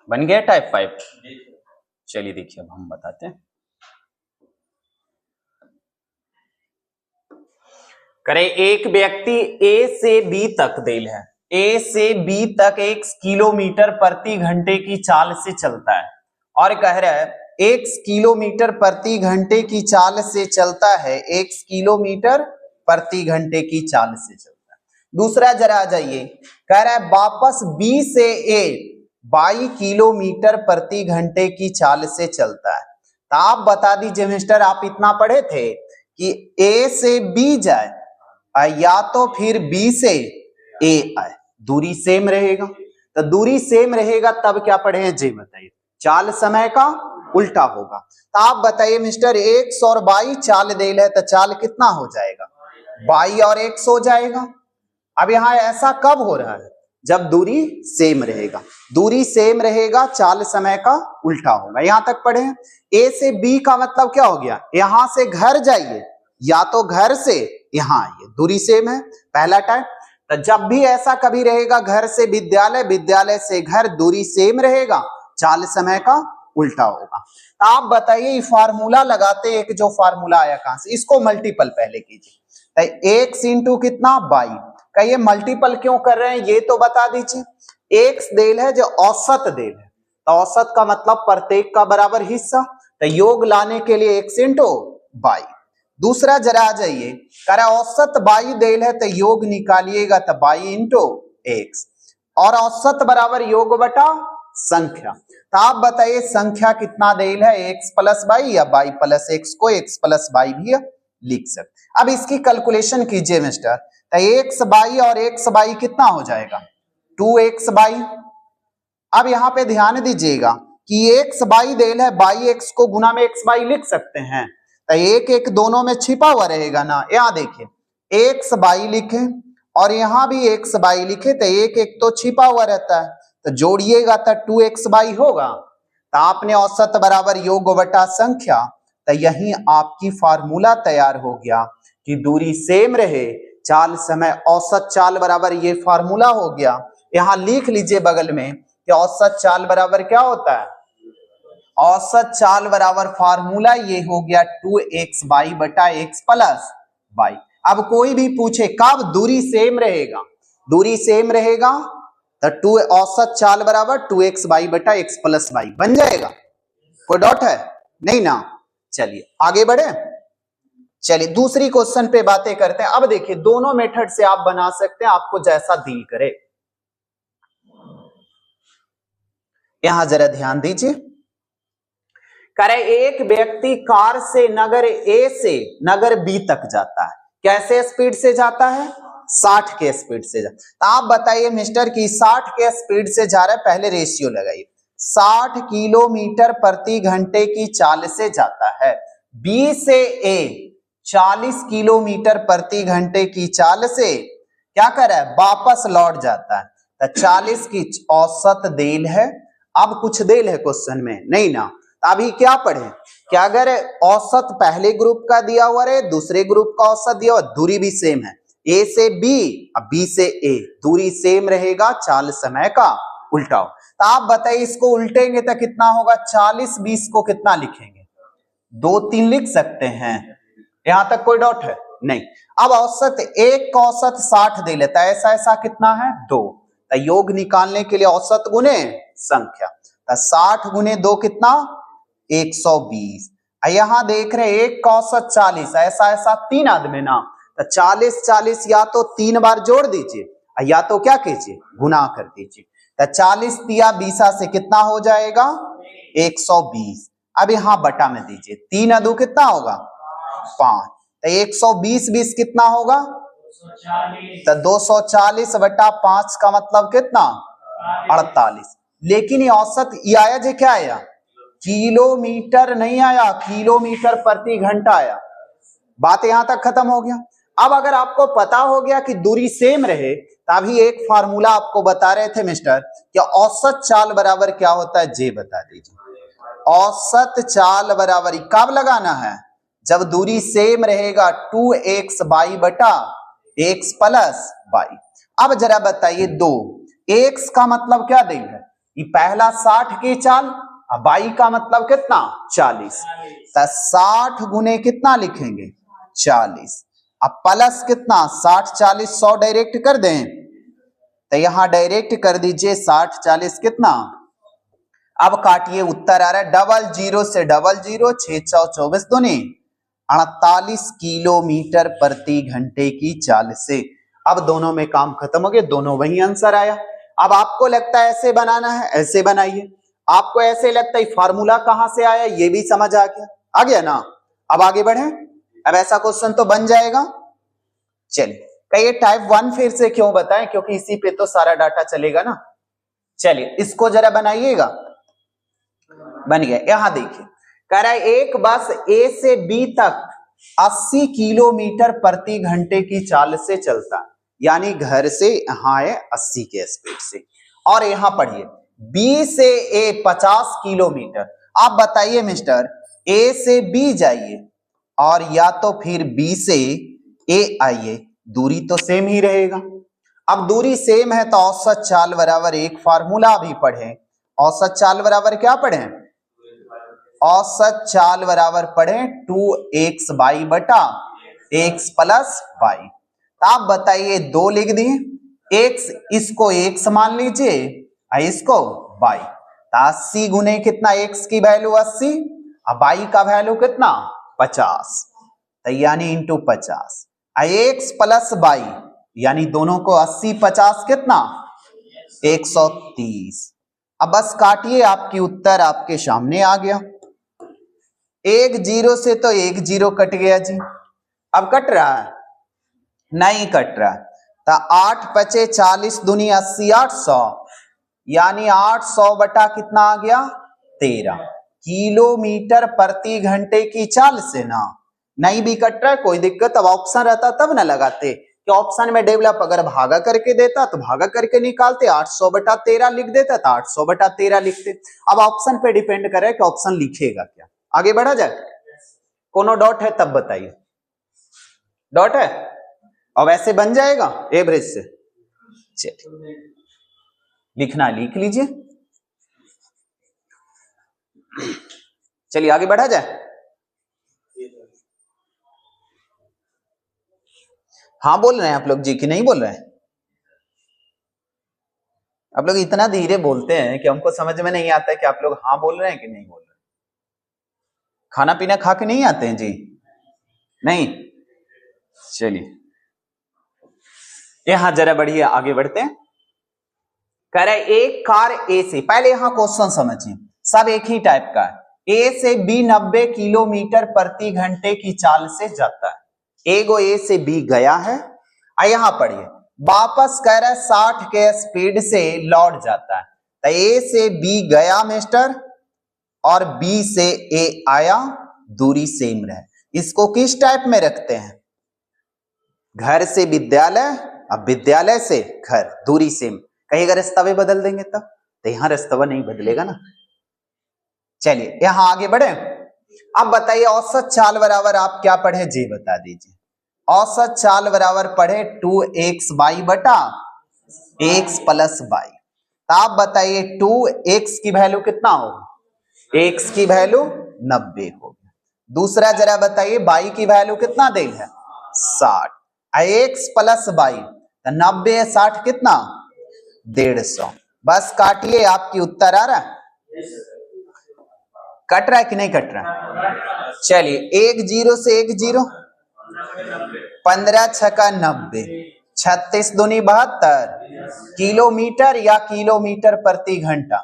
बन गया टाइप 5। चलिए देखिए अब हम बताते हैं। करें एक व्यक्ति ए से बी तक देल है, ए से बी तक 1 किलोमीटर प्रति घंटे की चाल से चलता है और कह रहा है 1 किलोमीटर प्रति घंटे की चाल से चलता है, 1 किलोमीटर प्रति घंटे की चाल से चलता है। दूसरा जरा आ जाइए, कह रहा है वापस बी से ए 22 किलोमीटर प्रति घंटे की चाल से चलता है। तो आप बता दीजिए मिस्टर, आप इतना पढ़े थे कि ए से बी जाए या तो फिर बी से ए आए, दूरी सेम रहेगा। तो दूरी सेम रहेगा तब क्या पढ़े हैं जी बताइए, चाल समय का उल्टा होगा। तो आप बताइए मिस्टर 100 और 22 चाल देल है तो चाल कितना हो जाएगा, 22 और 100 हो जाएगा। अब यहाँ ऐसा कब हो रहा है, जब दूरी सेम रहेगा, दूरी सेम रहेगा चाल समय का उल्टा होगा। यहां तक पढ़े हैं। ए से बी का मतलब क्या हो गया, यहां से घर जाइए या तो घर से यहां आइए, दूरी सेम है पहला टाइप। तो जब भी ऐसा कभी रहेगा घर से विद्यालय, विद्यालय से घर, दूरी सेम रहेगा, चाल समय का उल्टा होगा। तो आप बताइए ये फार्मूला लगाते, एक जो फार्मूला आया कहां से, इसको मल्टीपल पहले कीजिए। तो 1 इंटू कितना 22 का, ये मल्टीपल क्यों कर रहे हैं ये तो बता दीजिए। एक देल है जो औसत देल है, तो औसत का मतलब प्रत्येक का बराबर हिस्सा, तो योग लाने के लिए 1 इंटू 22। दूसरा जरा आ जाइए, कह रहा औसत 22 देल है तो योग निकालिएगा तो 22 इंटू x, और औसत बराबर योग बटा संख्या। तो आप बताइए संख्या कितना देल है, x प्लस 22 या 22 प्लस x को x प्लस 22 भी लिख सकते। अब इसकी कैलकुलेशन कीजिए मिस्टर, तो x 22 और x 22 कितना हो जाएगा 2x 22। अब यहाँ पे ध्यान दीजिएगा कि x 22 देल है, 22x को गुना में x 22 लिख सकते हैं, तो एक एक दोनों में छिपा हुआ रहेगा ना। यहाँ देखिए x 22 लिखे और यहाँ भी x 22 लिखे, तो एक एक तो छिपा हुआ रहता है, तो जोड़िएगा तो 2x 22 होगा। तो आपने औसत बराबर योग बटा संख्या, तो यही आपकी फार्मूला तैयार हो गया कि दूरी सेम रहे चाल समय औसत चाल बराबर, ये फार्मूला हो गया। यहाँ लिख लीजिए बगल में कि औसत चाल बराबर क्या होता है, औसत चाल बराबर फार्मूला ये हो गया 2x 22 बटा x प्लस 22। अब कोई भी पूछे कब दूरी सेम रहेगा, दूरी सेम रहेगा तो 2 औसत चाल बराबर 2x 22 बटा x प्लस 22 बन जाएगा। कोई डाउट है नहीं ना। चलिए आगे बढ़े, चलिए दूसरी क्वेश्चन पे बातें करते हैं। अब देखिए दोनों मेथड से आप बना सकते हैं, आपको जैसा दिल करे। यहां जरा ध्यान दीजिए, करे एक व्यक्ति कार से नगर ए से नगर बी तक जाता है, कैसे स्पीड से जाता है 60 के स्पीड से जाता है। तो आप बताइए मिस्टर कि 60 के स्पीड से जा रहा है, पहले रेशियो लगाइए, 60 किलोमीटर प्रति घंटे की चाल से जाता है। बी से ए 40 किलोमीटर प्रति घंटे की चाल से क्या कर रहा है, वापस लौट जाता है। तो 40 की औसत देल है। अब कुछ देल है क्वेश्चन में नहीं ना, अभी क्या पढ़े कि अगर औसत पहले ग्रुप का दिया हुआ है, दूसरे ग्रुप का औसत दिया हुआ, दूरी भी सेम है, ए से बी अब बी से ए, दूरी सेम रहेगा, चाल समय का उल्टा हो। तो आप बताइए इसको उल्टेंगे तो कितना होगा, 40 20 को कितना लिखेंगे 2 3 लिख सकते हैं। यहां तक कोई डाउट है नहीं। अब औसत एक का औसत 60 दे लेता है, ऐसा ऐसा कितना है 2, तो योग निकालने के लिए औसत गुने संख्या, तो 60 गुने 2 कितना 120। यहां देख रहे एक का औसत 40, ऐसा ऐसा 3 आदमी ना, तो 40 40 या तो 3 बार जोड़ दीजिए या तो क्या कीजिए गुना कर दीजिए। तो 40 दिया 20 से कितना हो जाएगा 120। अब यहां बटा में दीजिए, 3 अदू कितना होगा 5, तो 120 20 कितना होगा तो 240 बटा 5 का मतलब कितना 48। लेकिन ये औसत ये आया जो क्या आया, किलोमीटर नहीं आया, किलोमीटर प्रति घंटा आया। बात यहां तक खत्म हो गया। अब अगर आपको पता हो गया कि दूरी सेम रहे, तभी एक फार्मूला आपको बता रहे थे मिस्टर कि औसत चाल बराबर क्या होता है, जे बता दीजिए। औसत चाल बराबर कब लगाना है, जब दूरी सेम रहेगा 2x 22 बटा x प्लस 22। अब जरा बताइए 2 x का मतलब क्या देंगे ये पहला 60 की चाल, अब बाई का मतलब कितना 40, तो 60 गुने कितना लिखेंगे 40, अब प्लस कितना 60 40 100 डायरेक्ट कर दें, तो यहां डायरेक्ट कर दीजिए 60 40 कितना, अब काटिए उत्तर आ रहा है 00 से 00, 624 दूनी 48 किलोमीटर प्रति घंटे की चाल से। अब दोनों में काम खत्म हो गया, दोनों वही आंसर आया। अब आपको लगता है ऐसे बनाना है, ऐसे बनाइए, आपको ऐसे लगता है फार्मूला कहां से आया ये भी समझ आ गया ना। अब आगे बढ़े, अब ऐसा क्वेश्चन तो बन जाएगा। चलिए कहिए टाइप 1 फिर से क्यों बताएं, क्योंकि इसी पे तो सारा डाटा चलेगा ना। चलिए इसको जरा बनाइएगा, बन गया। यहां देखिए कह रहा है एक बस ए से बी तक 80 किलोमीटर प्रति घंटे की चाल से चलता, यानी घर से यहां है 80 के स्पीड से, और यहां पढ़िए बी से ए 50 किलोमीटर। आप बताइए मिस्टर, ए से बी जाइए और या तो फिर बी से ए आइए, दूरी तो सेम ही रहेगा। अब दूरी सेम है तो औसत चाल बराबर एक फार्मूला भी पढ़े, औसत चाल बराबर क्या पढ़े, औसत चाल बराबर पढ़े 2x बाई बटा x प्लस वाई। आप बताइए 2 लिख दिए, x इसको x मान लीजिए, इसको y, 80 गुने कितना x की वैल्यू 80, अब y का वैल्यू कितना 50, तो यानी इंटू 50, x प्लस y, यानी दोनों को 80 50 कितना 130। अब बस काटिए, आपकी उत्तर आपके सामने आ गया। 1 0 से तो 1 0 कट गया जी, अब कट रहा है नहीं कट रहा, तो 8 पचे 40 दूनी 80 800, यानी 800 बटा कितना आ गया 13 किलोमीटर प्रति घंटे की चाल से ना। नहीं भी कट रहा है कोई दिक्कत, अब ऑप्शन रहता तब ना लगाते, कि ऑप्शन में डेवलप अगर भागा करके देता तो भागा करके निकालते, 800 बटा 13 लिख देता तो 800 बटा 13 लिखते। अब ऑप्शन पे डिपेंड करे कि ऑप्शन लिखेगा क्या। आगे बढ़ा जाए, कोनो डॉट है तब बताइए, डॉट है, अब ऐसे बन जाएगा एवरेज से। चलिए लिखना लिख लीजिए, चलिए आगे बढ़ा जाए। हाँ बोल रहे हैं आप लोग जी कि नहीं बोल रहे हैं? आप लोग इतना धीरे बोलते हैं कि हमको समझ में नहीं आता है कि आप लोग हाँ बोल रहे हैं कि नहीं बोल रहे हैं। खाना पीना खा के नहीं आते हैं जी? नहीं, चलिए यहां जरा बढ़िए आगे बढ़ते हैं। कह रहे एक कार ए से, पहले यहां क्वेश्चन समझिए, सब एक ही टाइप का है। ए से बी 90 किलोमीटर प्रति घंटे की चाल से जाता है, एगो ए से बी गया है, यहां पढ़िए वापस कह रहा है 60 के स्पीड से लौट जाता है, तो ए से बी गया मिस्टर और बी से ए आया, दूरी सेम रहे। इसको किस टाइप में रखते हैं, घर से विद्यालय, अब विद्यालय से घर, दूरी सेम। कहीं अगर रस्तवे बदल देंगे तब, तो यहां रस्तवा नहीं बदलेगा ना। चलिए यहां आगे बढ़े। अब बताइए औसत चाल बराबर आप क्या पढ़े जी बता दीजिए। औसत चाल बराबर पढ़े 2x बाई बटा x प्लस वाई। तो आप बताइए 2x की वैल्यू कितना होगा, x की वैल्यू 90 होगी। दूसरा जरा बताइए y की वैल्यू कितना दे है 60, x प्लस वाई, तो 90 60 कितना 150। बस काटिए, आपकी उत्तर आ रहा है, कट रहा है कि नहीं कट रहा। चलिए 1 0 से 1 0, 15 छक्का 90, 36 दूनी 72 किलोमीटर या किलोमीटर प्रति घंटा,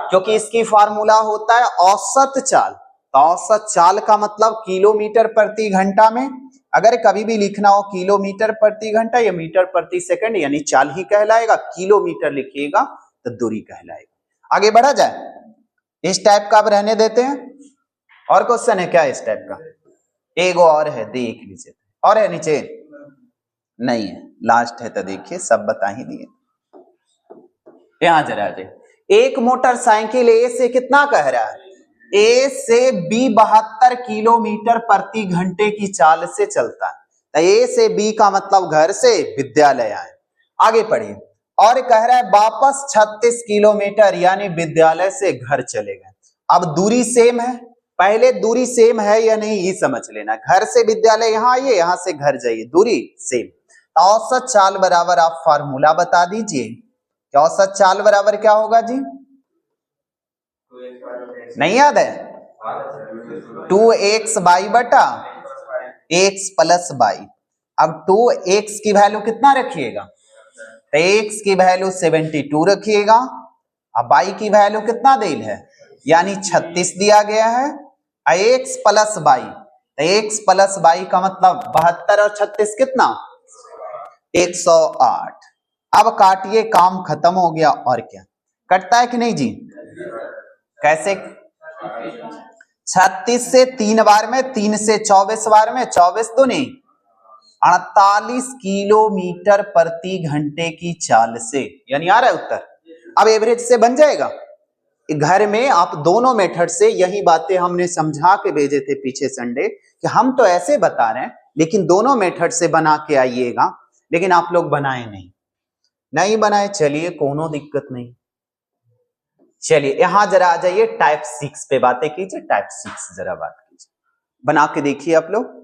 क्योंकि इसकी फार्मूला होता है औसत चाल। तो औसत चाल का मतलब किलोमीटर प्रति घंटा में, अगर कभी भी लिखना हो किलोमीटर प्रति घंटा या मीटर प्रति सेकंड, यानी चाल ही कहलाएगा, किलोमीटर लिखिएगा तो दूरी कहलाएगा। आगे बढ़ा जाए, इस टाइप का अब रहने देते हैं। और क्वेश्चन है क्या इस टाइप का? एगो और है, देख लीजिए। और है नीचे? नहीं है, लास्ट है तो देखिए, सब बता ही दिए। यहां जरा आ जाए, एक मोटरसाइकिल ए से कितना कह रहा है, ए से बी 72 किलोमीटर प्रति घंटे की चाल से चलता है। तो ए से बी का मतलब घर से विद्यालय आए। आगे पढ़िए, और कह रहा है वापस 36 किलोमीटर यानी विद्यालय से घर चले गए। अब दूरी सेम है, पहले दूरी सेम है या नहीं ये समझ लेना। घर से विद्यालय यहाँ आइए, यहां से घर जाइए, दूरी सेम। औसत चाल बराबर आप फार्मूला बता दीजिए कि औसत चाल बराबर क्या होगा जी? नहीं याद है? 2x बटा x प्लस y। अब 2x की वैल्यू कितना रखिएगा? तो x की वैल्यू 72 रखिएगा। अब y की वैल्यू कितना देल है? यानी 36 दिया गया है। x प्लस y, तो x प्लस y का मतलब 72 और 36 कितना? 108। अब काटिए, काम खत्म हो गया। और क्या कटता है कि नहीं जी? कैसे? 36 से 3 बार में, 3 से 24 बार में, 24 दूनी 48 किलोमीटर प्रति घंटे की चाल से, यानी आ रहा है उत्तर। अब एवरेज से बन जाएगा। घर में आप दोनों मेथड से यही बातें हमने समझा के भेजे थे पीछे संडे कि हम तो ऐसे बता रहे हैं, लेकिन दोनों मेथड से बना के आइएगा। लेकिन आप लोग बनाए नहीं बनाए, चलिए कोनो दिक्कत नहीं। चलिए यहां जरा आ जाइए, टाइप 6 पे बातें कीजिए। टाइप 6 जरा बात कीजिए, बना के देखिए आप लोग।